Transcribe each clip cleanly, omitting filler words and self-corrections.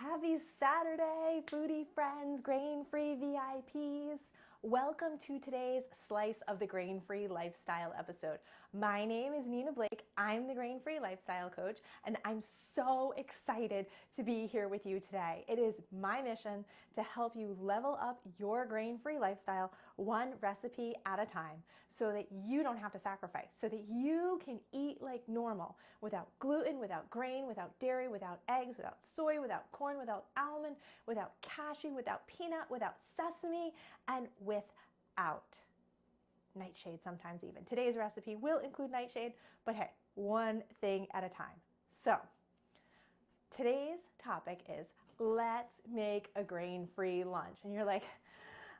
Happy Saturday, foodie friends, grain-free VIPs. Welcome to today's Slice of the Grain-Free Lifestyle episode. My name is Nina Blake. I'm the Grain-Free Lifestyle Coach, and I'm so excited to be here with you today. It is my mission to help you level up your grain-free lifestyle one recipe at a time so that you don't have to sacrifice, so that you can eat like normal without gluten, without grain, without dairy, without eggs, without soy, without corn, without almond, without cashew, without peanut, without sesame, and without nightshade sometimes even. Today's recipe will include nightshade, but hey, one thing at a time. So today's topic is let's make a grain-free lunch. And you're like,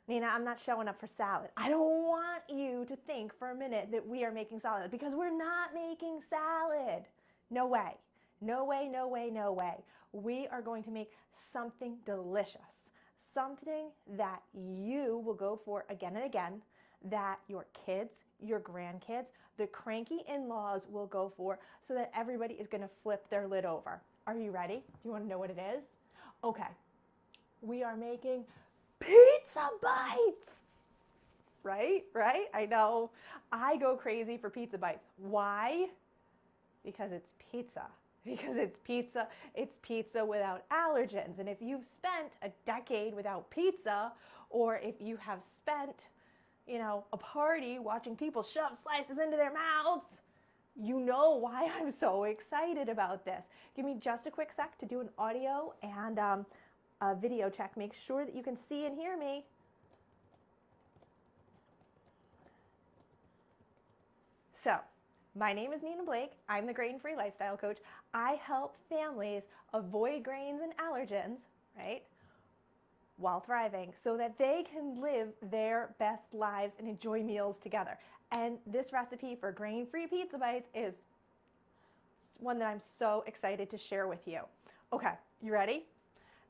Nina, I'm not showing up for salad. I don't want you to think for a minute that we are making salad because we're not making salad. No way. No way, no way, no way. We are going to make something delicious, something that you will go for again and again, that your kids, your grandkids, the cranky in-laws will go for, so that everybody is going to flip their lid over. Are you ready? Do you want to know what it is? Okay. We are making pizza bites. Right? I know. I go crazy for pizza bites. Why? Because it's pizza. Because it's pizza. It's pizza without allergens. And if you've spent a decade without pizza, or if you have spent, a party watching people shove slices into their mouths, you know why I'm so excited about this. Give me just a quick sec to do an audio and a video check. Make sure that you can see and hear me. So, my name is Nina Blake. I'm the Grain-Free Lifestyle Coach. I help families avoid grains and allergens, right, while thriving so that they can live their best lives and enjoy meals together. And this recipe for grain-free pizza bites is one that I'm so excited to share with you. Okay, you ready?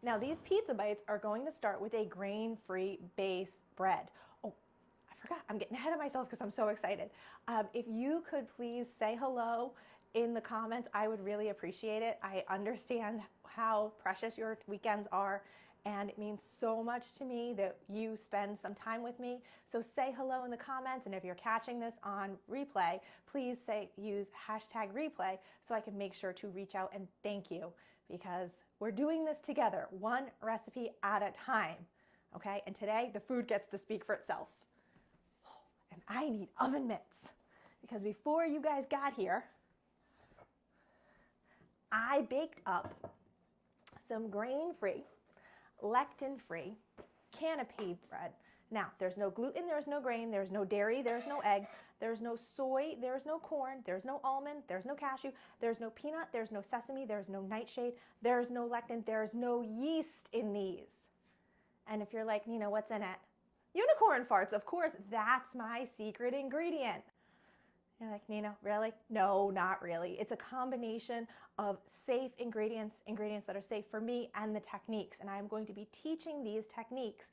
Now these pizza bites are going to start with a grain-free base bread. Oh, I forgot, I'm getting ahead of myself because I'm so excited. If you could please say hello in the comments, I would really appreciate it. I understand how precious your weekends are, and it means so much to me that you spend some time with me. So say hello in the comments, and if you're catching this on replay, please use #replay so I can make sure to reach out and thank you, because we're doing this together, one recipe at a time, okay? And today, the food gets to speak for itself. And I need oven mitts, because before you guys got here, I baked up some grain-free, lectin-free canopy bread. Now, there's no gluten, there's no grain, there's no dairy, there's no egg, there's no soy, there's no corn, there's no almond, there's no cashew, there's no peanut, there's no sesame, there's no nightshade, there's no lectin, there's no yeast in these. And if you're like, Nina, what's in it? Unicorn farts, of course, that's my secret ingredient. You're like, Nina, really? No, not really. It's a combination of safe ingredients that are safe for me, and the techniques. And I'm going to be teaching these techniques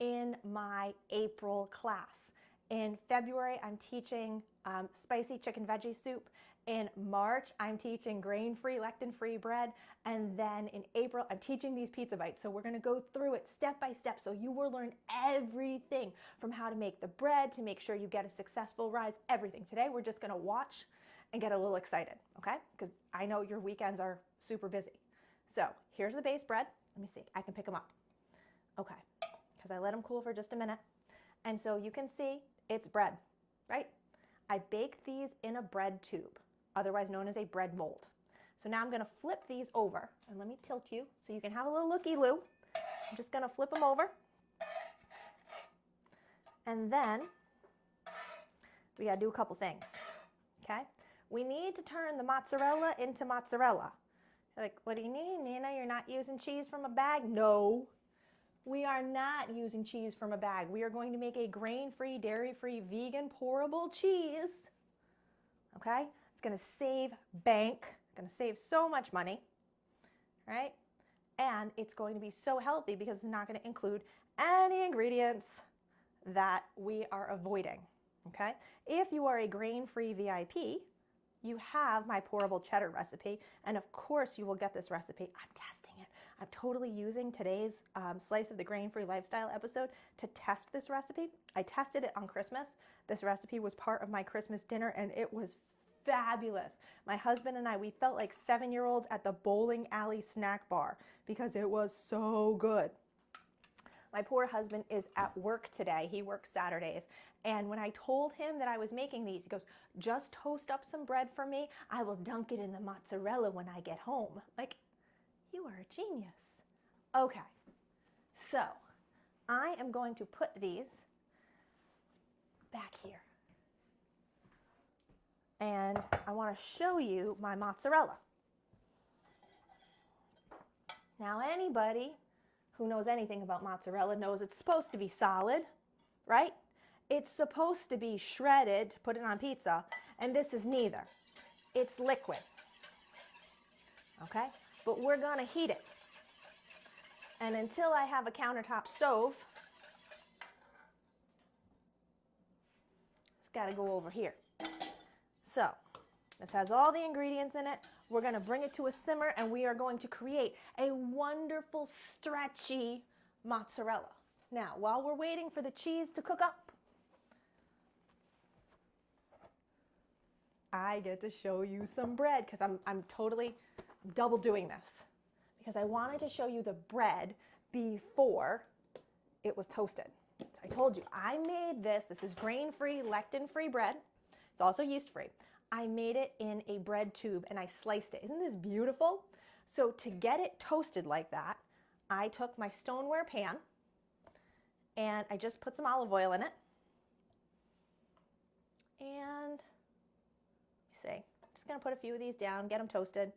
in my April class. In February, I'm teaching spicy chicken veggie soup. In March, I'm teaching grain-free, lectin-free bread. And then in April, I'm teaching these pizza bites. So we're going to go through it step by step. So you will learn everything from how to make the bread, to make sure you get a successful rise, everything. Today, we're just going to watch and get a little excited, okay? Because I know your weekends are super busy. So here's the base bread. Let me see. I can pick them up. Okay, because I let them cool for just a minute. And so you can see it's bread, right? I baked these in a bread tube, otherwise known as a bread mold. So now I'm going to flip these over, and let me tilt you so you can have a little looky-loo. I'm just going to flip them over. And then we got to do a couple things, okay? We need to turn the mozzarella into mozzarella. You're like, what do you mean, Nina? You're not using cheese from a bag? No, we are not using cheese from a bag. We are going to make a grain-free, dairy-free, vegan, pourable cheese, okay? It's going to save bank. Going to save so much money, right? And it's going to be so healthy because it's not going to include any ingredients that we are avoiding, okay? If you are a grain-free VIP, you have my pourable cheddar recipe, and of course you will get this recipe. I'm testing it. I'm totally using today's Slice of the Grain-Free Lifestyle episode to test this recipe. I tested it on Christmas. This recipe was part of my Christmas dinner and it was fabulous. My husband and I, we felt like 7-year-olds at the bowling alley snack bar because it was so good. My poor husband is at work today. He works Saturdays. And when I told him that I was making these, he goes, just toast up some bread for me. I will dunk it in the mozzarella when I get home. Like, you are a genius. Okay, so I am going to put these back here. And I want to show you my mozzarella. Now, anybody who knows anything about mozzarella knows it's supposed to be solid, right? It's supposed to be shredded to put it on pizza, and this is neither. It's liquid, okay? But we're gonna heat it. And until I have a countertop stove, it's gotta go over here. So, this has all the ingredients in it. We're gonna bring it to a simmer and we are going to create a wonderful, stretchy mozzarella. Now, while we're waiting for the cheese to cook up, I get to show you some bread because I'm totally double doing this because I wanted to show you the bread before it was toasted. So I told you, I made this. This is grain-free, lectin-free bread. It's also yeast-free. I made it in a bread tube and I sliced it. Isn't this beautiful? So to get it toasted like that, I took my stoneware pan and I just put some olive oil in it. And see, I'm just gonna put a few of these down, get them toasted.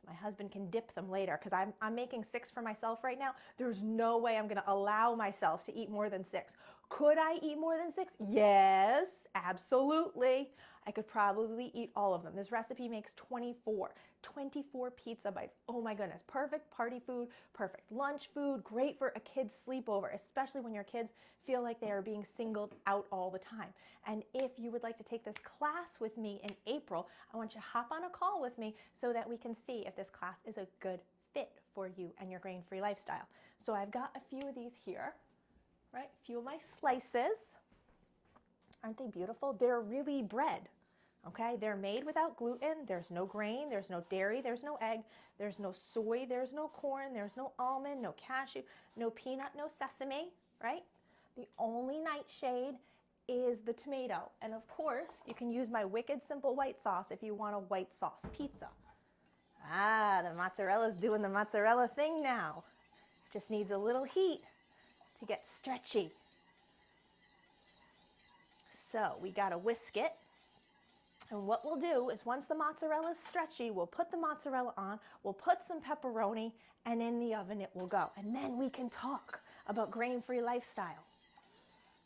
My husband can dip them later because I'm making 6 for myself right now. There's no way I'm gonna allow myself to eat more than 6. Could I eat more than 6? Yes, absolutely. I could probably eat all of them. This recipe makes 24 pizza bites. Oh my goodness, perfect party food, perfect lunch food, great for a kid's sleepover, especially when your kids feel like they are being singled out all the time. And if you would like to take this class with me in April, I want you to hop on a call with me so that we can see if this class is a good fit for you and your grain-free lifestyle. So I've got a few of these here, right? A few of my slices. Aren't they beautiful? They're really bread. Okay, they're made without gluten. There's no grain, there's no dairy, there's no egg, there's no soy, there's no corn, there's no almond, no cashew, no peanut, no sesame, right? The only nightshade is the tomato. And of course, you can use my wicked simple white sauce if you want a white sauce pizza. Ah, the mozzarella's doing the mozzarella thing now. Just needs a little heat to get stretchy. So we gotta whisk it. And what we'll do is once the mozzarella is stretchy, we'll put the mozzarella on, we'll put some pepperoni, and in the oven it will go. And then we can talk about grain-free lifestyle.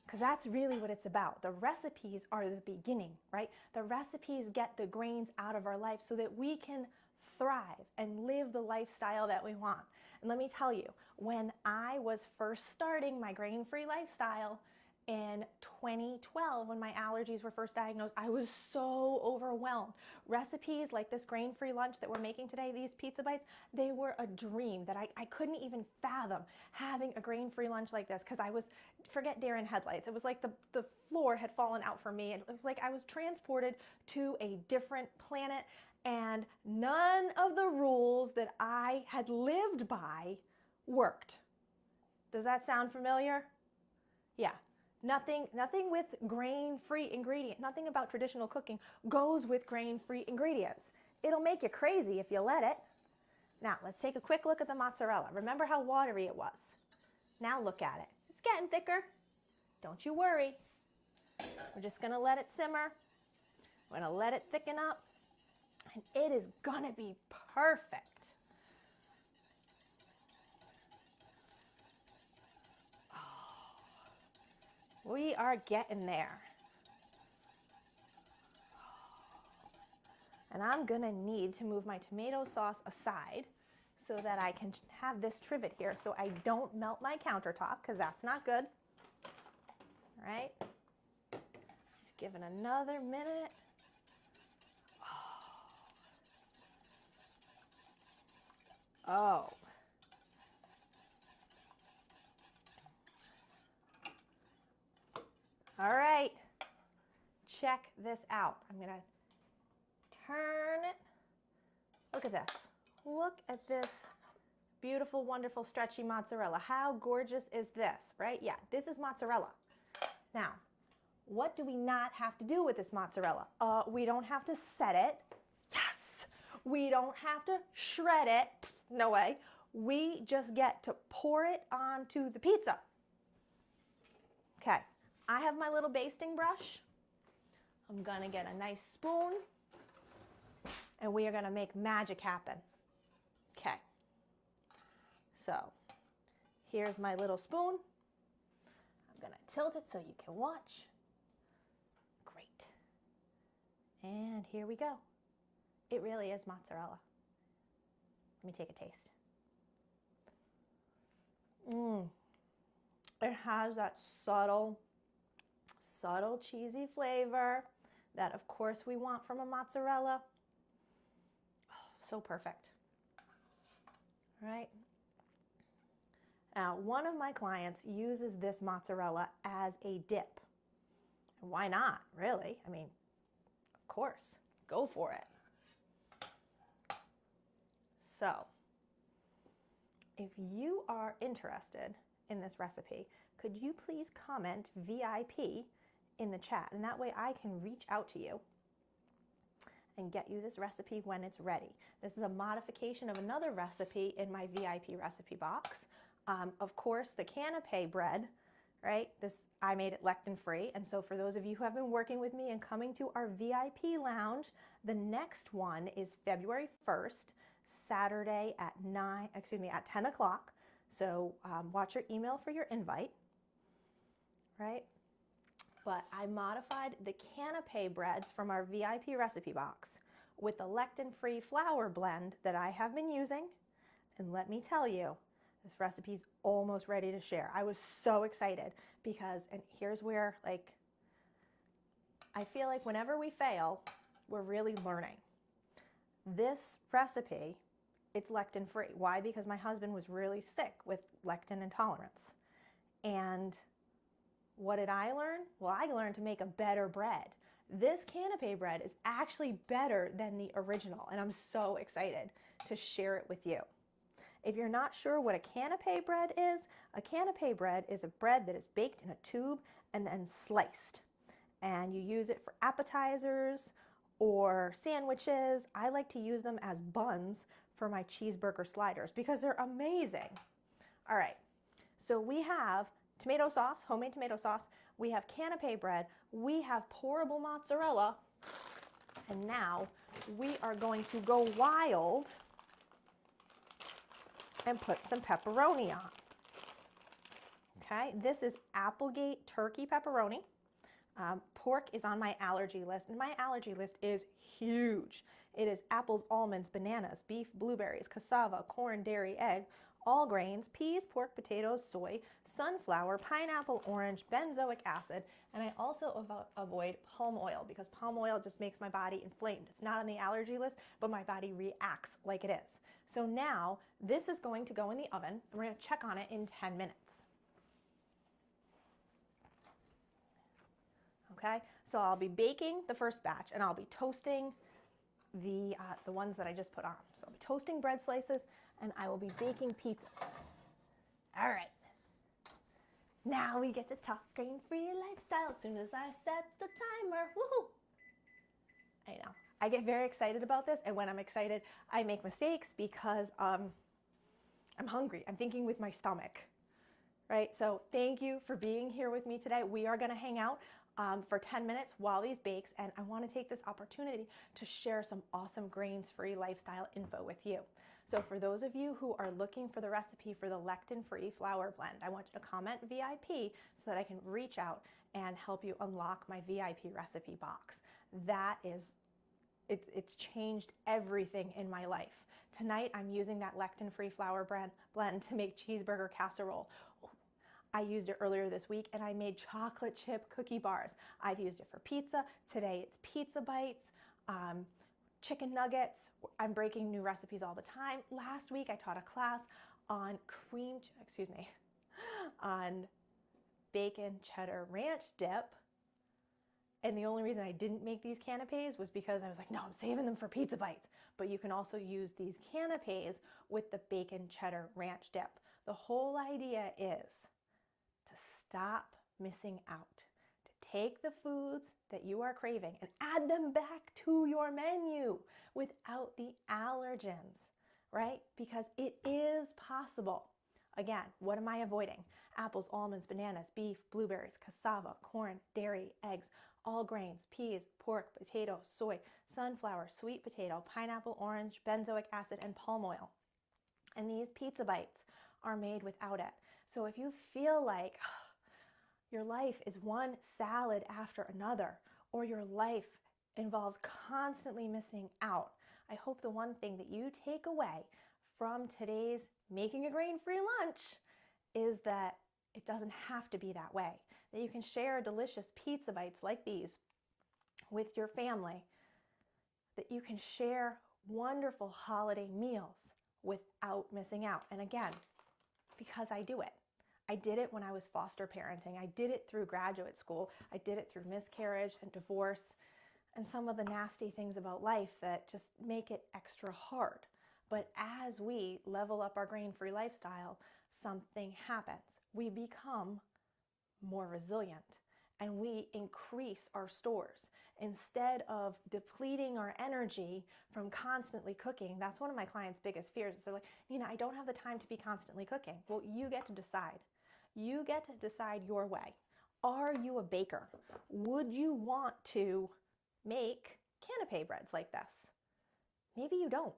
Because that's really what it's about. The recipes are the beginning, right? The recipes get the grains out of our life so that we can thrive and live the lifestyle that we want. And let me tell you, when I was first starting my grain-free lifestyle, in 2012, when my allergies were first diagnosed, I was so overwhelmed. Recipes like this grain-free lunch that we're making today, these pizza bites, they were a dream that I couldn't even fathom having a grain-free lunch like this because I was, forget deer in headlights. It was like the floor had fallen out for me. It was like I was transported to a different planet and none of the rules that I had lived by worked. Does that sound familiar? Yeah. Nothing with grain-free ingredient, nothing about traditional cooking goes with grain-free ingredients. It'll make you crazy if you let it. Now, let's take a quick look at the mozzarella. Remember how watery it was? Now look at it. It's getting thicker. Don't you worry. We're just gonna let it simmer. We're gonna let it thicken up, and it is gonna be perfect. We are getting there. And I'm gonna need to move my tomato sauce aside so that I can have this trivet here so I don't melt my countertop because that's not good. All right? Just give it another minute. Oh. check this out. I'm gonna turn it. Look at this. Look at this beautiful, wonderful, stretchy mozzarella. How gorgeous is this, right? Yeah, this is mozzarella. Now, what do we not have to do with this mozzarella? We don't have to set it. Yes! We don't have to shred it. No way. We just get to pour it onto the pizza. Okay, I have my little basting brush. I'm gonna get a nice spoon and we are gonna make magic happen. Okay, so here's my little spoon. I'm gonna tilt it so you can watch. Great. And here we go. It really is mozzarella. Let me take a taste. It has that subtle cheesy flavor that of course we want from a mozzarella. Oh, so perfect. Right? Now, one of my clients uses this mozzarella as a dip. Why not, really? I mean, of course, go for it. So, if you are interested in this recipe, could you please comment VIP in the chat? And that way I can reach out to you and get you this recipe when it's ready. This is a modification of another recipe in my VIP recipe box. Of course, the canapé bread, right? I made it lectin-free. And so for those of you who have been working with me and coming to our VIP lounge, the next one is February 1st, Saturday at 10 o'clock. So watch your email for your invite, right? But I modified the canapé breads from our VIP recipe box with the lectin-free flour blend that I have been using. And let me tell you, this recipe is almost ready to share. I was so excited because, and here's where, like, I feel like whenever we fail, we're really learning. This recipe, it's lectin-free. Why? Because my husband was really sick with lectin intolerance. And what did I learn? Well, I learned to make a better bread. This canapé bread is actually better than the original, and I'm so excited to share it with you. If you're not sure what a canapé bread is a bread that is baked in a tube and then sliced. And you use it for appetizers or sandwiches. I like to use them as buns for my cheeseburger sliders because they're amazing. All right, so we have tomato sauce, homemade tomato sauce. We have canapé bread. We have pourable mozzarella. And now we are going to go wild and put some pepperoni on. Okay, this is Applegate turkey pepperoni. Pork is on my allergy list, and my allergy list is huge. It is apples, almonds, bananas, beef, blueberries, cassava, corn, dairy, egg, all grains, peas, pork, potatoes, soy, sunflower, pineapple, orange, benzoic acid, and I also avoid palm oil because palm oil just makes my body inflamed. It's not on the allergy list, but my body reacts like it is. So now this is going to go in the oven, and we're going to check on it in 10 minutes. Okay, so I'll be baking the first batch, and I'll be toasting the ones that I just put on. So I'll be toasting bread slices, and I will be baking pizzas. All right. Now we get to talk grain-free lifestyle as soon as I set the timer. Woohoo! I know. I get very excited about this, and when I'm excited, I make mistakes because I'm hungry. I'm thinking with my stomach, right? So thank you for being here with me today. We are going to hang out for 10 minutes while these bakes, and I want to take this opportunity to share some awesome grains-free lifestyle info with you. So for those of you who are looking for the recipe for the lectin-free flour blend, I want you to comment VIP so that I can reach out and help you unlock my VIP recipe box. That is, it's changed everything in my life. Tonight, I'm using that lectin-free flour blend to make cheeseburger casserole. I used it earlier this week and I made chocolate chip cookie bars. I've used it for pizza. Today it's pizza bites, chicken nuggets. I'm breaking new recipes all the time. Last week I taught a class on on bacon cheddar ranch dip. And the only reason I didn't make these canapes was because I was like, no, I'm saving them for pizza bites. But you can also use these canapes with the bacon cheddar ranch dip. The whole idea is to stop missing out, to take the foods that you are craving and add them back to your menu without the allergens, right? Because it is possible. Again, what am I avoiding? Apples, almonds, bananas, beef, blueberries, cassava, corn, dairy, eggs, all grains, peas, pork, potato, soy, sunflower, sweet potato, pineapple, orange, benzoic acid, and palm oil. And these pizza bites are made without it. So if you feel like your life is one salad after another, or your life involves constantly missing out, I hope the one thing that you take away from today's making a grain-free lunch is that it doesn't have to be that way. That you can share delicious pizza bites like these with your family. That you can share wonderful holiday meals without missing out. And again, because I do it. I did it when I was foster parenting. I did it through graduate school. I did it through miscarriage and divorce and some of the nasty things about life that just make it extra hard. But as we level up our grain-free lifestyle, something happens. We become more resilient and we increase our stores. Instead of depleting our energy from constantly cooking, that's one of my clients' biggest fears. They're like, Nina, I don't have the time to be constantly cooking. Well, you get to decide. You get to decide your way. Are you a baker? Would you want to make canapé breads like this? Maybe you don't.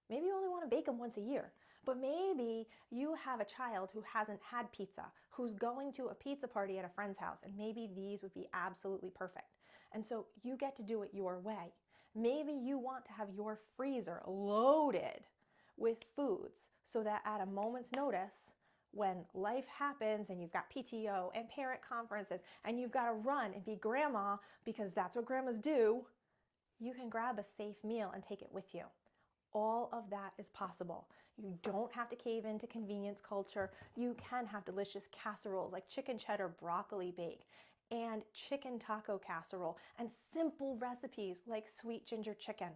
Maybe you only want to bake them once a year. But maybe you have a child who hasn't had pizza, who's going to a pizza party at a friend's house, and maybe these would be absolutely perfect. And so you get to do it your way. Maybe you want to have your freezer loaded with foods so that at a moment's notice, when life happens and you've got PTO and parent conferences and you've got to run and be grandma because that's what grandmas do, you can grab a safe meal and take it with you. All of that is possible. You don't have to cave into convenience culture. You can have delicious casseroles like chicken cheddar broccoli bake and chicken taco casserole and simple recipes like sweet ginger chicken.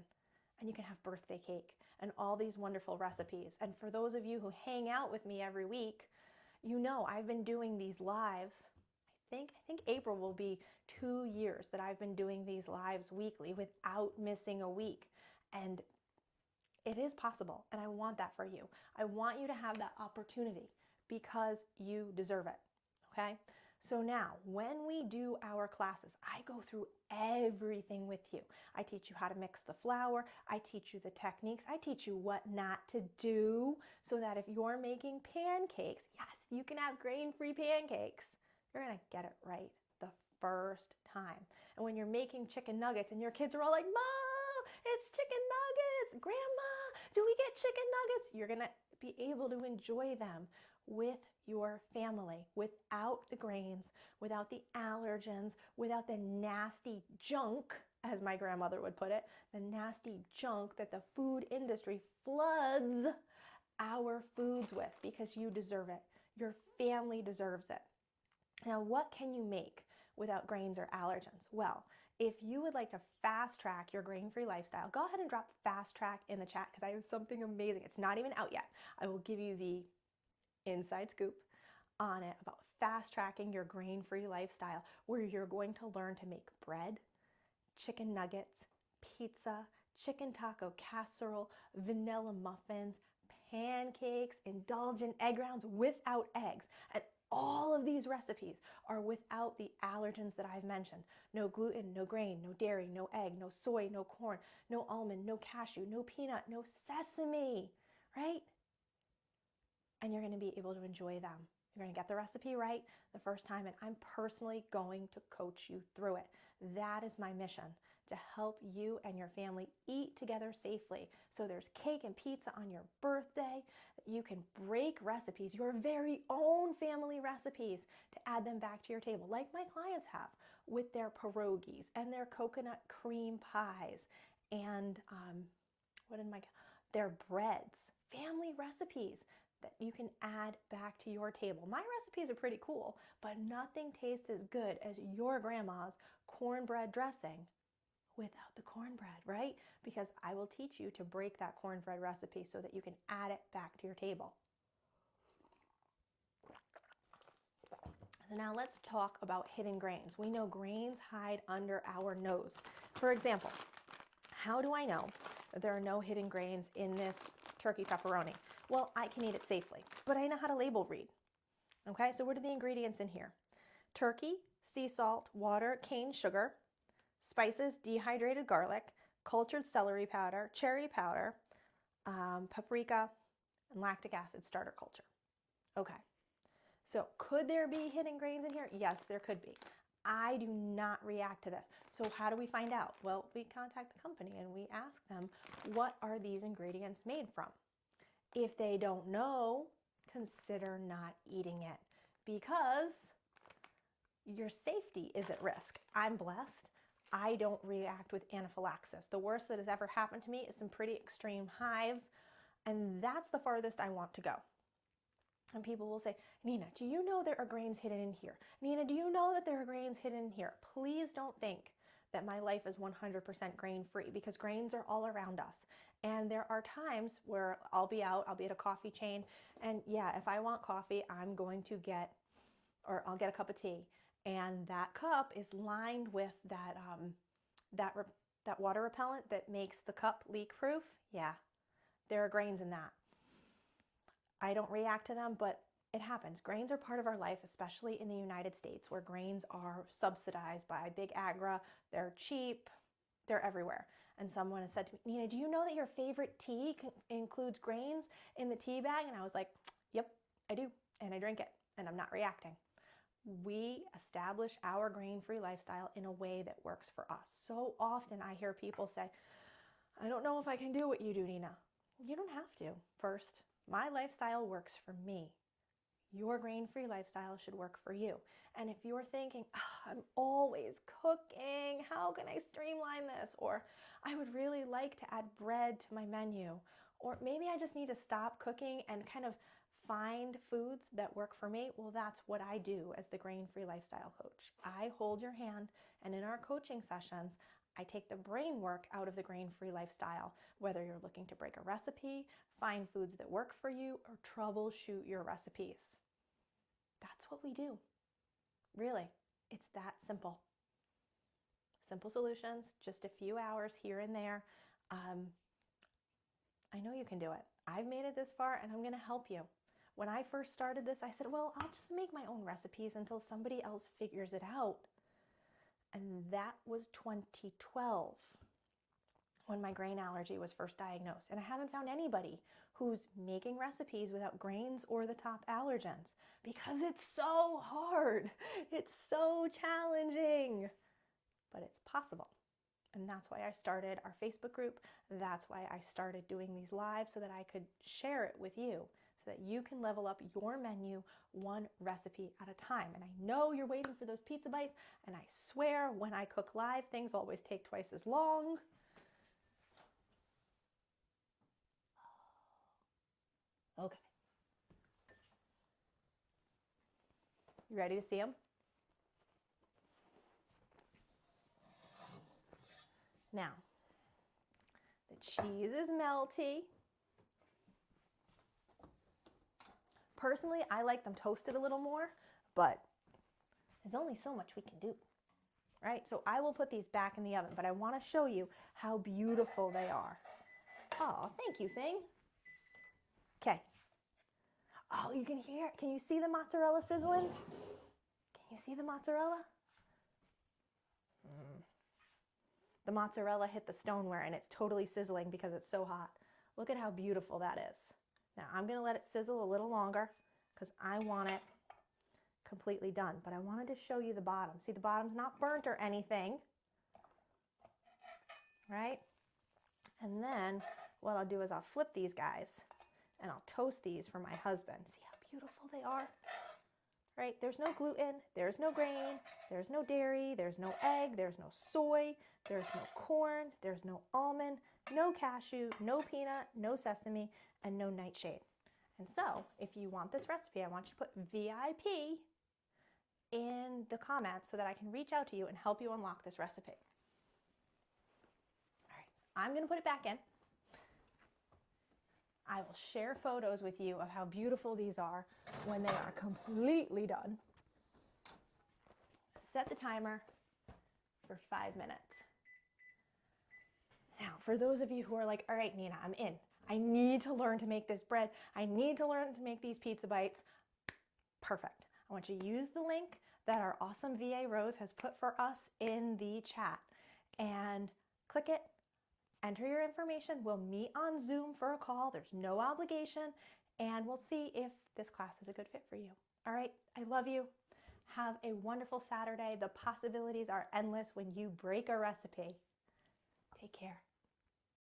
And you can have birthday cake and all these wonderful recipes. And for those of you who hang out with me every week, you know I've been doing these lives. I think April will be 2 years that I've been doing these lives weekly without missing a week. And it is possible, and I want that for you. I want you to have that opportunity because you deserve it, okay? So now, when we do our classes, I go through everything with you. I teach you how to mix the flour. I teach you the techniques. I teach you what not to do so that if you're making pancakes, yes, you can have grain-free pancakes. You're gonna get it right the first time. And when you're making chicken nuggets and your kids are all like, Mom, it's chicken nuggets. Grandma, do we get chicken nuggets? You're gonna be able to enjoy them with your family without the grains, without the allergens, without the nasty junk, as my grandmother would put it, the nasty junk that the food industry floods our foods with, because you deserve it. Your family deserves it. Now, what can you make without grains or allergens? Well, if you would like to fast track your grain-free lifestyle, go ahead and drop fast track in the chat because I have something amazing. It's not even out yet. I will give you the inside scoop on it about fast tracking your grain-free lifestyle, where you're going to learn to make bread, chicken nuggets, pizza, chicken taco casserole, vanilla muffins, pancakes, indulgent egg rounds without eggs. And all of these recipes are without the allergens that I've mentioned. No gluten, no grain, no dairy, no egg, no soy, no corn, no almond, no cashew, no peanut, no sesame, right? And you're going to be able to enjoy them. You're going to get the recipe right the first time, and I'm personally going to coach you through it. That is my mission, to help you and your family eat together safely. So there's cake and pizza on your birthday. You can break recipes, your very own family recipes, to add them back to your table, like my clients have with their pierogies and their coconut cream pies and their breads. Family recipes that you can add back to your table. My recipes are pretty cool, but nothing tastes as good as your grandma's cornbread dressing without the cornbread, right? Because I will teach you to break that cornbread recipe so that you can add it back to your table. So now let's talk about hidden grains. We know grains hide under our nose. For example, how do I know that there are no hidden grains in this turkey pepperoni? Well, I can eat it safely, but I know how to label read. Okay, so what are the ingredients in here? Turkey, sea salt, water, cane sugar, spices, dehydrated garlic, cultured celery powder, cherry powder, paprika, and lactic acid starter culture. Okay, so could there be hidden grains in here? Yes, there could be. I do not react to this. So how do we find out? Well, we contact the company and we ask them, what are these ingredients made from? If they don't know, consider not eating it because your safety is at risk. I'm blessed. I don't react with anaphylaxis. The worst that has ever happened to me is some pretty extreme hives, and that's the farthest I want to go. And people will say, Nina, do you know there are grains hidden in here? Nina, do you know that there are grains hidden in here? Please don't think that my life is 100% grain-free because grains are all around us. And there are times where I'll be at a coffee chain, and yeah, if I want coffee, I'll get a cup of tea. And that cup is lined with that water repellent that makes the cup leak-proof. Yeah, there are grains in that. I don't react to them, but it happens. Grains are part of our life, especially in the United States, where grains are subsidized by big agri. They're cheap. They're everywhere. And someone has said to me, Nina, do you know that your favorite tea includes grains in the tea bag? And I was like, yep, I do. And I drink it, and I'm not reacting. We establish our grain-free lifestyle in a way that works for us. So often I hear people say, I don't know if I can do what you do, Nina. You don't have to. First, my lifestyle works for me. Your grain-free lifestyle should work for you. And if you're thinking, I'm always cooking, how can I streamline this? Or I would really like to add bread to my menu. Or maybe I just need to stop cooking and kind of find foods that work for me. Well, that's what I do as the grain-free lifestyle coach. I hold your hand, and in our coaching sessions, I take the brain work out of the grain-free lifestyle, whether you're looking to break a recipe, find foods that work for you, or troubleshoot your recipes. That's what we do. Really, it's that simple. Simple solutions, just a few hours here and there. I know you can do it. I've made it this far, and I'm going to help you. When I first started this, I said, well, I'll just make my own recipes until somebody else figures it out. And that was 2012 when my grain allergy was first diagnosed. And I haven't found anybody who's making recipes without grains or the top allergens because it's so hard. It's so challenging, but it's possible. And that's why I started our Facebook group. That's why I started doing these lives so that I could share it with you so that you can level up your menu one recipe at a time. And I know you're waiting for those pizza bites, and I swear when I cook live, things always take twice as long. Okay. You ready to see them? Now, the cheese is melty. Personally, I like them toasted a little more, but there's only so much we can do, right? So I will put these back in the oven, but I want to show you how beautiful they are. Oh, thank you, thing. Okay. Oh, you can hear, can you see the mozzarella sizzling? Can you see the mozzarella? The mozzarella hit the stoneware and it's totally sizzling because it's so hot. Look at how beautiful that is. Now I'm going to let it sizzle a little longer because I want it completely done. But I wanted to show you the bottom. See, the bottom's not burnt or anything, right? And then what I'll do is I'll flip these guys and I'll toast these for my husband. See how beautiful they are? Right? There's no gluten, there's no grain, there's no dairy, there's no egg, there's no soy, there's no corn, there's no almond, no cashew, no peanut, no sesame, and no nightshade. And so if you want this recipe, I want you to put VIP in the comments so that I can reach out to you and help you unlock this recipe. All right, I'm gonna put it back in. I will share photos with you of how beautiful these are when they are completely done. Set the timer for 5 minutes. Now, for those of you who are like, all right, Nina, I'm in. I need to learn to make this bread. I need to learn to make these pizza bites. Perfect. I want you to use the link that our awesome VA Rose has put for us in the chat and click it, enter your information. We'll meet on Zoom for a call. There's no obligation, and we'll see if this class is a good fit for you. All right, I love you. Have a wonderful Saturday. The possibilities are endless when you break a recipe. Take care.